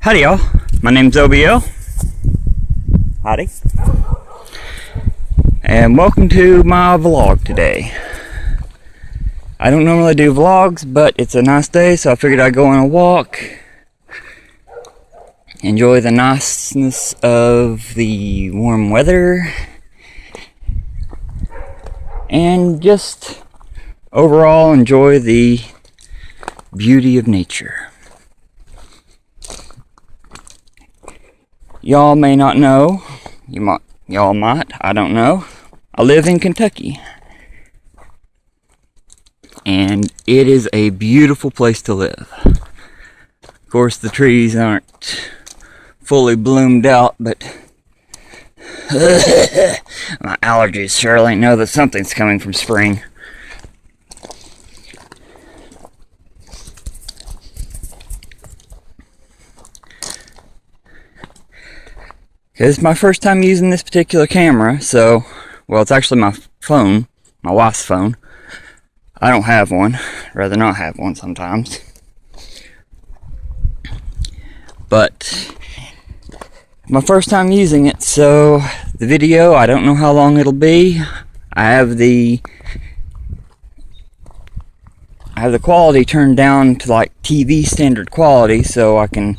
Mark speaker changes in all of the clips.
Speaker 1: Howdy y'all, my name's Obiel. Howdy. And welcome to my vlog today. I don't normally do vlogs, but it's a nice day, so I figured I'd go on a walk. Enjoy the niceness of the warm weather. And just overall enjoy the beauty of nature. Y'all may not know, y'all might, I don't know. I live in Kentucky. And it is a beautiful place to live. Of course, the trees aren't fully bloomed out, but my allergies surely know that something's coming from spring. It's my first time using this particular camera, so, well, it's actually my phone, my wife's phone. I don't have one, rather not have one sometimes. But my first time using it, so the video, I don't know how long it'll be. I have the quality turned down to like TV standard quality, so I can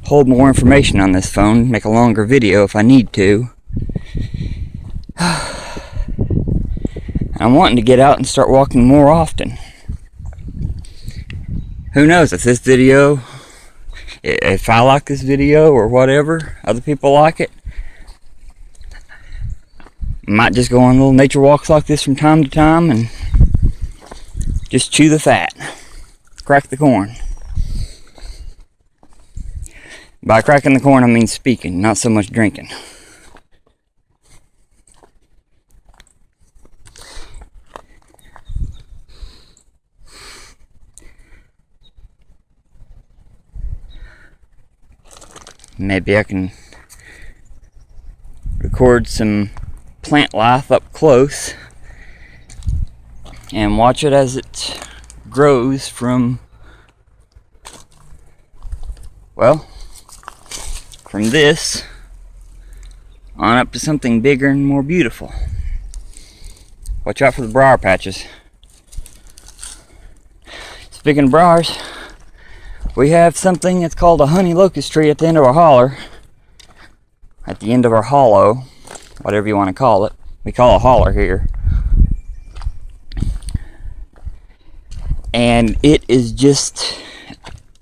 Speaker 1: hold more information on this phone, make a longer video if I need to. I'm wanting to get out and start walking more often. Who knows if this video, if I like this video or whatever, other people like it. I might just go on little nature walks like this from time to time and just chew the fat, crack the corn. By cracking the corn, I mean speaking, not so much drinking. Maybe I can record some plant life up close and watch it as it grows from, well, from this on up to something bigger and more beautiful. Watch out for the briar patches. Speaking of briars, we have something that's called a honey locust tree at the end of our holler. At the end of our hollow, whatever you want to call it. We call it a holler here. And it is just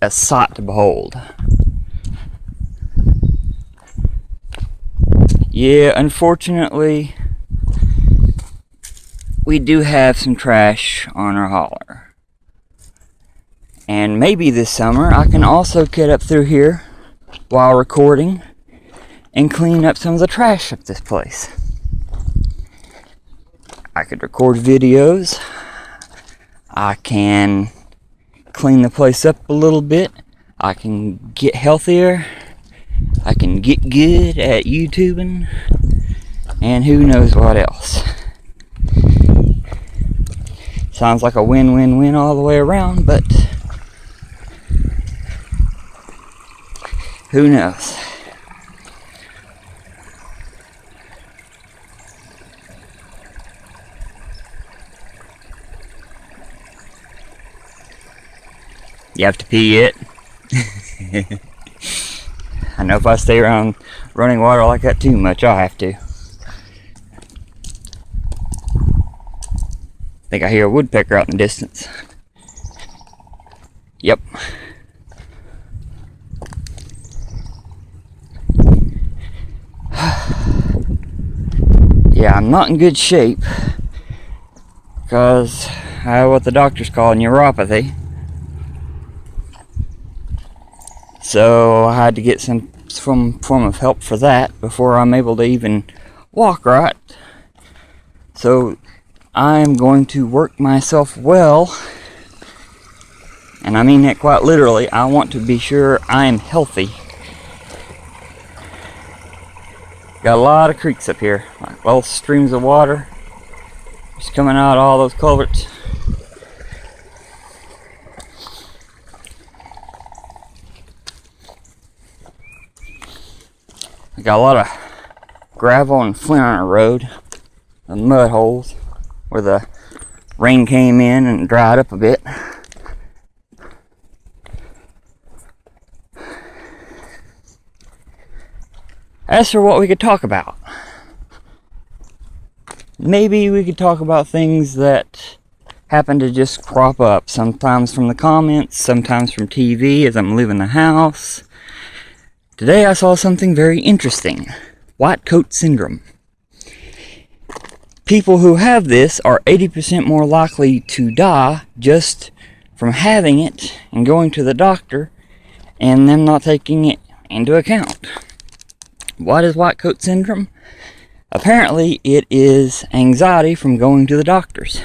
Speaker 1: a sight to behold. Yeah, unfortunately, we do have some trash on our holler. And maybe this summer I can also get up through here while recording and clean up some of the trash up this place. I could record videos. I can clean the place up a little bit. I can get healthier. I can get good at YouTubing, and who knows what else. Sounds like a win-win-win all the way around, but who knows? You have to pee yet? I know if I stay around running water like that too much, I'll have to. I think I hear a woodpecker out in the distance. Yep. Yeah, I'm not in good shape because I have what the doctors call neuropathy. So I had to get some form of help for that before I'm able to even walk right. So I'm going to work myself well, and I mean that quite literally. I want to be sure I am healthy. Got a lot of creeks up here, like little streams of water just coming out of all those culverts. I got a lot of gravel and flint on the road, the mud holes where the rain came in and dried up a bit. As for what we could talk about, maybe we could talk about things that happen to just crop up, sometimes from the comments, sometimes from TV as I'm leaving the house. Today I saw something very interesting. White coat syndrome. People who have this are 80% more likely to die just from having it and going to the doctor and them not taking it into account. What is white coat syndrome? Apparently it is anxiety from going to the doctors.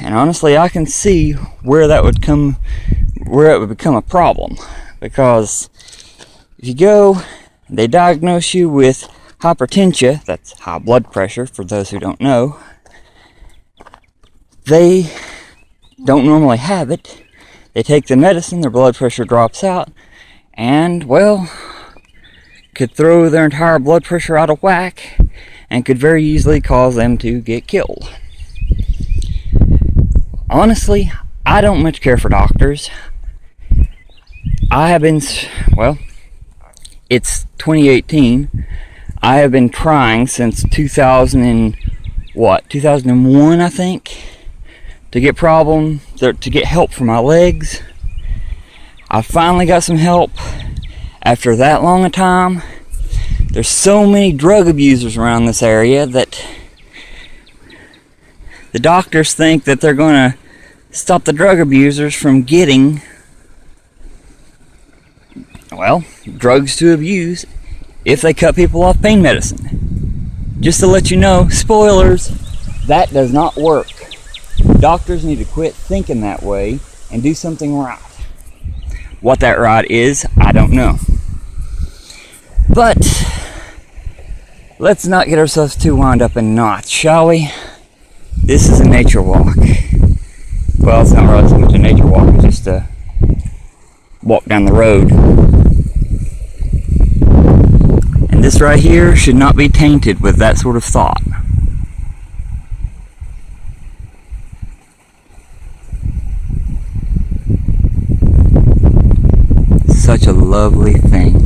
Speaker 1: And honestly, I can see where it would become a problem, because if you go, they diagnose you with hypertension, that's high blood pressure for those who don't know. They don't normally have it. They take the medicine, their blood pressure drops out, and, well, could throw their entire blood pressure out of whack and could very easily cause them to get killed. Honestly, I don't much care for doctors. I have been, well, it's 2018. I have been trying since 2001, I think, to get help for my legs. I finally got some help after that long a time. There's so many drug abusers around this area that the doctors think that they're going to stop the drug abusers from getting, well, drugs to abuse if they cut people off pain medicine. Just to let you know, spoilers, that does not work. Doctors need to quit thinking that way and do something right. What that right is, I don't know. But let's not get ourselves too wound up in knots, shall we? This is a nature walk. Well, it's not really so much a nature walk, it's just a walk down the road. And this right here should not be tainted with that sort of thought. Such a lovely thing.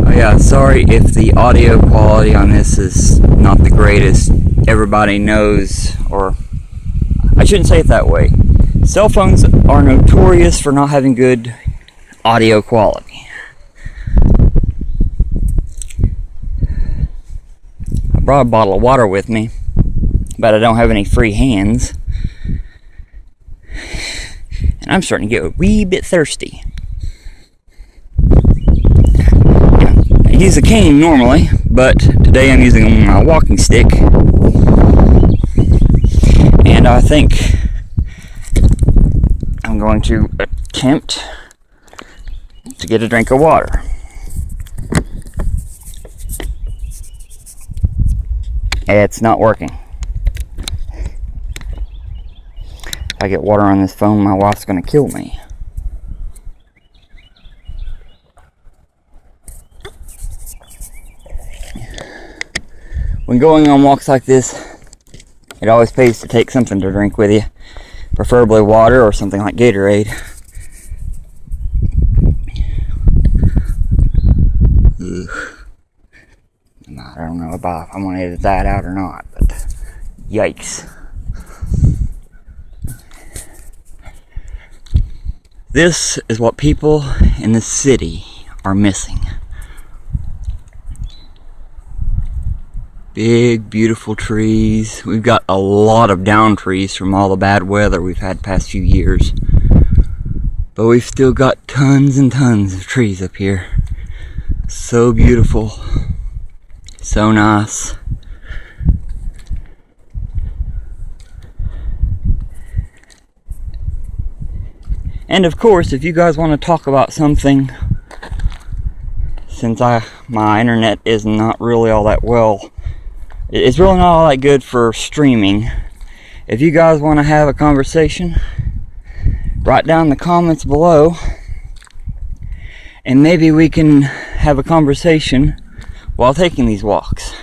Speaker 1: Oh yeah, sorry if the audio quality on this is not the greatest. Everybody knows, or I shouldn't say it that way. Cell phones are notorious for not having good audio quality. I brought a bottle of water with me, but I don't have any free hands. And I'm starting to get a wee bit thirsty. I use a cane normally, but today I'm using my walking stick. And I think I'm going to attempt to get a drink of water. It's not working. If I get water on this phone, my wife's going to kill me. When going on walks like this, it always pays to take something to drink with you. Preferably water or something like Gatorade. Ugh. I don't know if I'm going to edit that out or not, but yikes. This is what people in the city are missing. Big, beautiful trees. We've got a lot of down trees from all the bad weather we've had past few years. But we've still got tons and tons of trees up here. So beautiful. So nice. And of course, if you guys want to talk about something, since my internet is not really all that well, it's really not all that good for streaming. If you guys want to have a conversation, write down the comments below, and maybe we can have a conversation while taking these walks.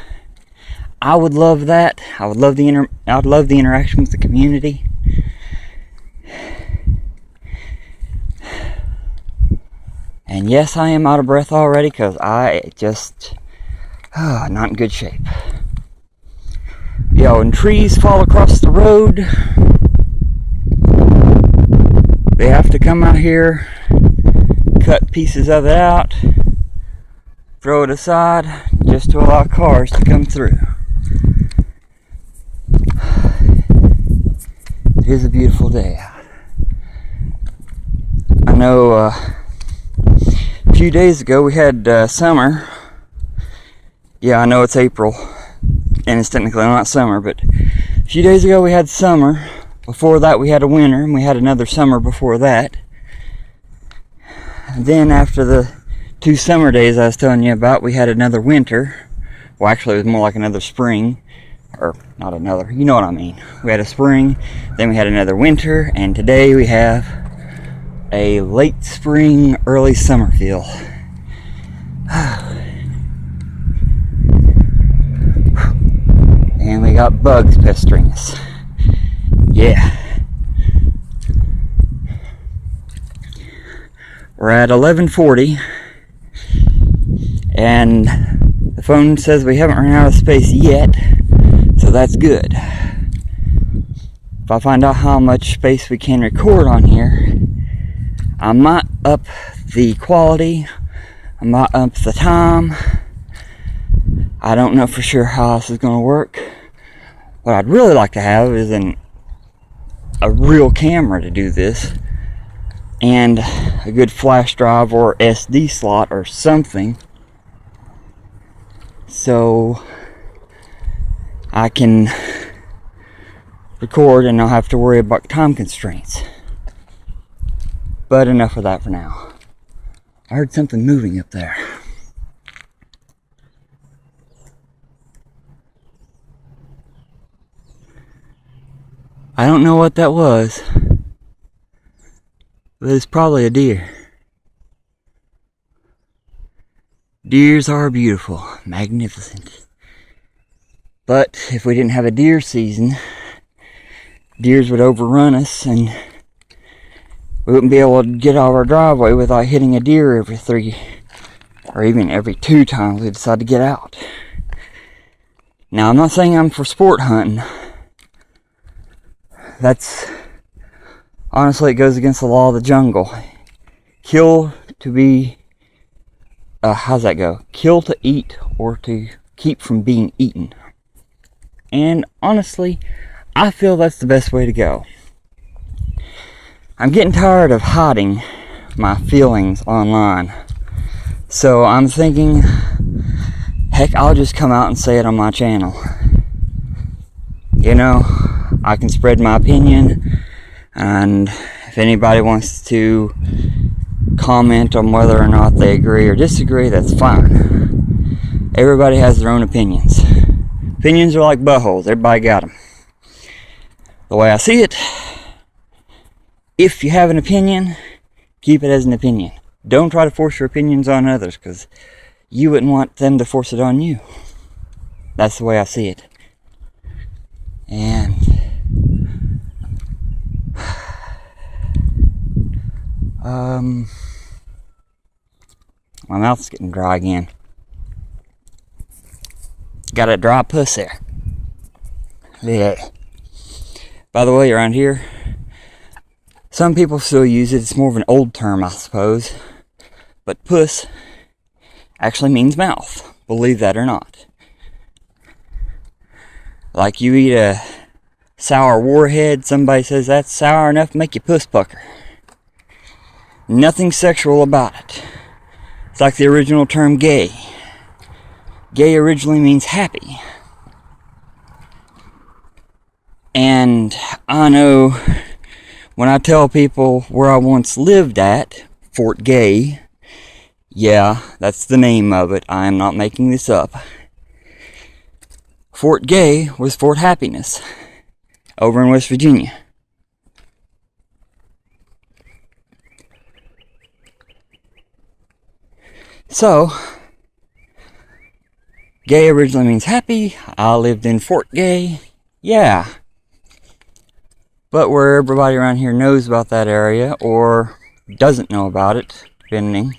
Speaker 1: I would love that. I would love the interaction with the community. And yes, I am out of breath already because I just not in good shape. Yeah, when trees fall across the road, they have to come out here, cut pieces of it out, throw it aside, just to allow cars to come through. It is a beautiful day out. I know a few days ago we had summer. Yeah, I know it's April, and it's technically not summer, but a few days ago we had summer. Before that we had a winter, and we had another summer before that. And then after the 2 summer days I was telling you about, we had another winter. Well, actually it was more like another spring. Or not another, you know what I mean. We had a spring, then we had another winter, and today we have a late spring, early summer feel. And we got bugs pestering us. Yeah. We're at 11:40, and the phone says we haven't run out of space yet, so that's good. If I find out how much space we can record on here, I might up the quality, I might up the time. I don't know for sure how this is going to work. What I'd really like to have is a real camera to do this, and a good flash drive or SD slot or something, so I can record and not have to worry about time constraints. But enough of that for now. I heard something moving up there. I don't know what that was, but it's probably a deer. Deers are beautiful, magnificent. But if we didn't have a deer season, deers would overrun us, and we wouldn't be able to get out of our driveway without hitting a deer every 3 or even every 2 times we decide to get out. Now, I'm not saying I'm for sport hunting. That's, honestly, it goes against the law of the jungle. Kill to be, how's that go? Kill to eat or to keep from being eaten. And honestly, I feel that's the best way to go. I'm getting tired of hiding my feelings online. So I'm thinking, heck, I'll just come out and say it on my channel. You know, I can spread my opinion, and if anybody wants to comment on whether or not they agree or disagree, that's fine. Everybody has their own opinions. Opinions are like buttholes, everybody got them. The way I see it, if you have an opinion, keep it as an opinion. Don't try to force your opinions on others, because you wouldn't want them to force it on you. That's the way I see it. And my mouth's getting dry again. Got a dry puss there. Yeah. By the way, around here, some people still use it. It's more of an old term, I suppose. But puss actually means mouth, believe that or not. Like you eat a sour warhead, somebody says that's sour enough to make your puss pucker. Nothing sexual about it. It's like the original term gay. Gay originally means happy. And I know when I tell people where I once lived at, Fort Gay, yeah, that's the name of it. I am not making this up. Fort Gay was Fort Happiness over in West Virginia. So, gay originally means happy. I lived in Fort Gay. Yeah. But where everybody around here knows about that area or doesn't know about it, depending,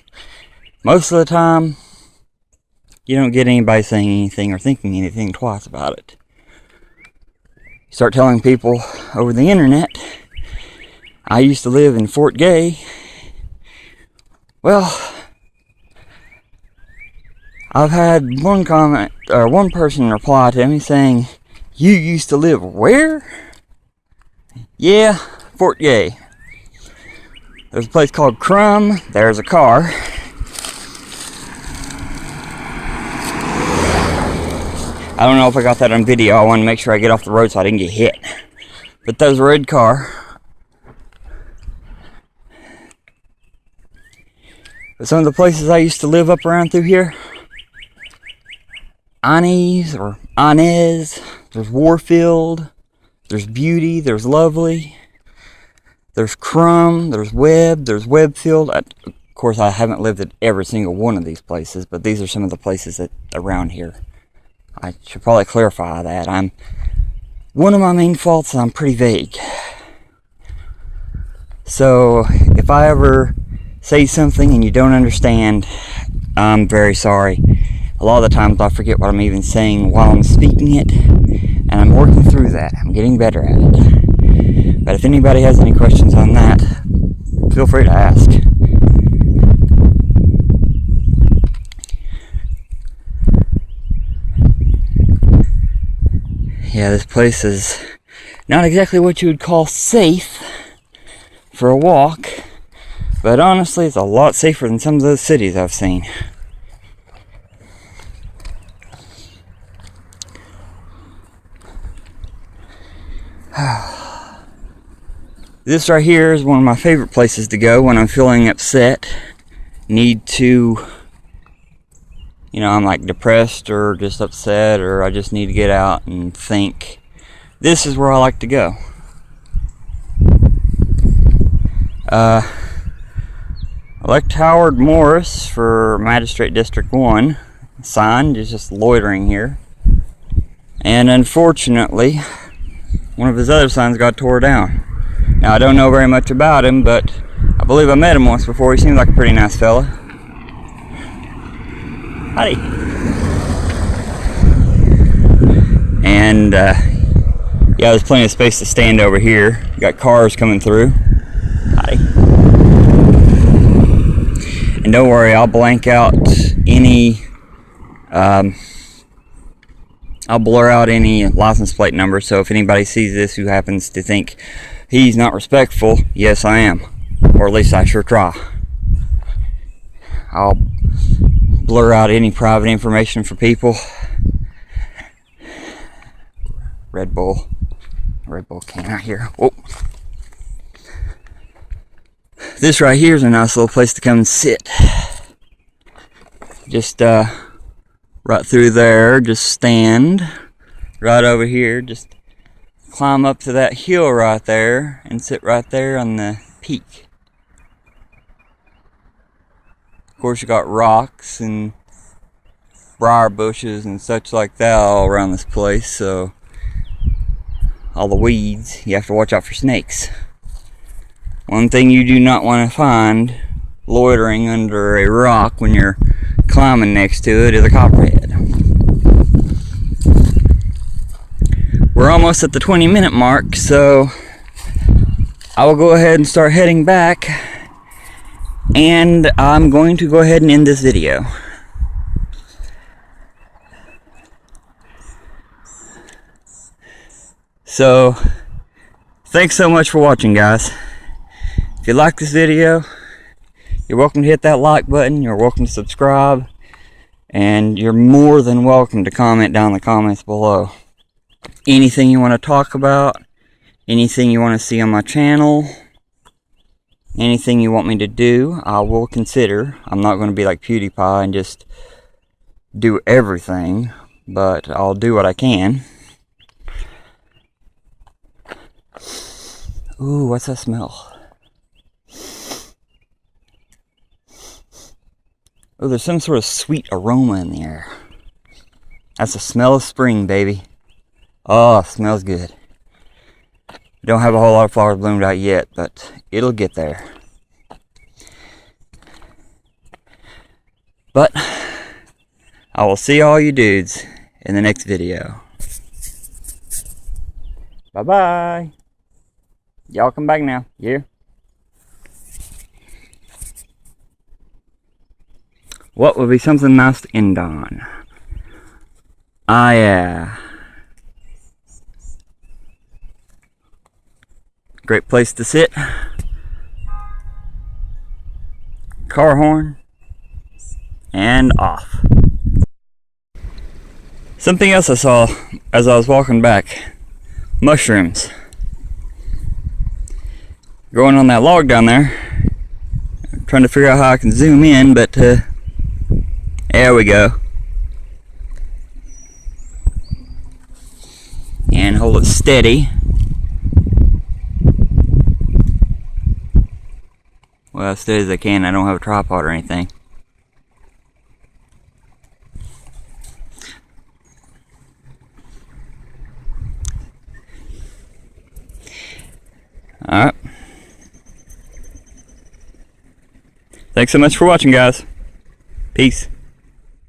Speaker 1: most of the time, you don't get anybody saying anything or thinking anything twice about it. You start telling people over the internet, I used to live in Fort Gay. Well, I've had one comment, or one person reply to me saying, you used to live where? Yeah, Fort Gay. There's a place called Crum. There's a car. I don't know if I got that on video. I want to make sure I get off the road so I didn't get hit. But there's a red car. But some of the places I used to live up around through here, Annie's or Inez, there's Warfield, there's Beauty, there's Lovely, there's Crum, there's Webb, there's Webfield. Of course, I haven't lived at every single one of these places, but these are some of the places that around here. I should probably clarify that. One of my main faults is I'm pretty vague. So, if I ever say something and you don't understand, I'm very sorry. A lot of the times I forget what I'm even saying while I'm speaking it, and I'm working through that. I'm getting better at it. But if anybody has any questions on that, feel free to ask. Yeah, this place is not exactly what you would call safe for a walk, but honestly, it's a lot safer than some of those cities I've seen. This right here is one of my favorite places to go when I'm feeling upset, need to, I'm like depressed or just upset, or I just need to get out and think. This is where I like to go. Elect Howard Morris for Magistrate District 1. Signed, is just loitering here. And unfortunately, one of his other signs got tore down. Now, I don't know very much about him, but I believe I met him once before. He seems like a pretty nice fella. Howdy. And, yeah, there's plenty of space to stand over here. You got cars coming through. Howdy. And don't worry, I'll blank out any, I'll blur out any license plate number, so if anybody sees this who happens to think he's not respectful, yes I am. Or at least I sure try. I'll blur out any private information for people. Red Bull can out here. Whoa. This right here is a nice little place to come and sit. Just right through there, just stand right over here, just climb up to that hill right there and sit right there on the peak. Of course, you got rocks and briar bushes and such like that all around this place, so all the weeds, you have to watch out for snakes. One thing you do not want to find loitering under a rock when you're climbing next to it is a copperhead. We're almost at the 20-minute mark, so I will go ahead and start heading back, and I'm going to go ahead and end this video. So, thanks so much for watching, guys. If you like this video, you're welcome to hit that like button, you're welcome to subscribe, and you're more than welcome to comment down in the comments below. Anything you want to talk about, anything you want to see on my channel, anything you want me to do, I will consider. I'm not going to be like PewDiePie and just do everything, but I'll do what I can. Ooh, what's that smell? Oh, there's some sort of sweet aroma in the air. That's the smell of spring, baby. Oh, it smells good. Don't have a whole lot of flowers bloomed out yet, but it'll get there. But I will see all you dudes in the next video. Bye-bye. Y'all come back now. Yeah. What would be something nice to end on? Yeah. Great place to sit. Car horn. And off. Something else I saw as I was walking back. Mushrooms. Growing on that log down there. I'm trying to figure out how I can zoom in, but there we go. And hold it steady. Well, as steady as I can. I don't have a tripod or anything. Alright. Thanks so much for watching, guys. Peace.